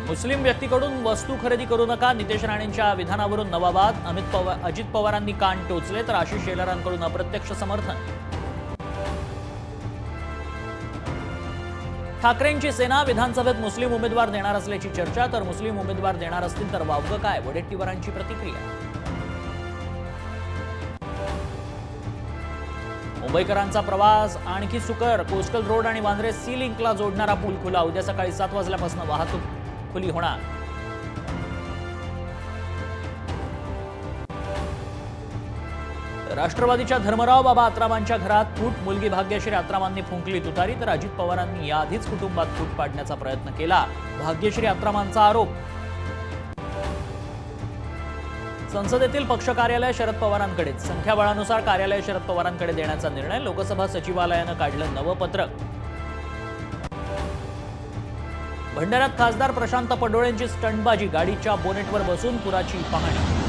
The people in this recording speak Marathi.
मुस्लिम व्यक्तीकडून वस्तू खरेदी करू नका, नितेश राणेंच्या विधानावरून नवा वाद. अजित पवारांनी कान टोचले तर आशिष शेलारांकडून अप्रत्यक्ष समर्थन. ठाकरेंची सेना विधानसभेत मुस्लिम उमेदवार देणार असल्याची चर्चा. तर मुस्लिम उमेदवार देणार असतील तर वावगं काय, वडेट्टीवारांची प्रतिक्रिया. मुंबईकरांचा प्रवास आणखी सुकर. कोस्टल रोड आणि वांद्रे सी लिंकला जोडणारा पूल खुला. उद्या सकाळी 7 वाजल्यापासून वाहतूक खुली होणार. राष्ट्रवादीच्या धर्मराव बाबा आत्रामांच्या घरात फूट. मुलगी भाग्यश्री आत्रामांनी फुंकली तुतारी. तर अजित पवारांनी याआधीच कुटुंबात फूट पाडण्याचा प्रयत्न केला, भाग्यश्री आत्रामांचा आरोप. संसदेतील पक्ष कार्यालय शरद पवारांकडेच. संख्याबळानुसार कार्यालय शरद पवारांकडे देण्याचा निर्णय. लोकसभा सचिवालयानं काढलं नवं पत्रक. भंडाऱ्यात खासदार प्रशांत पडोळेंची स्टंटबाजी. गाडीच्या बोनेटवर बसून पुराची पाहणी.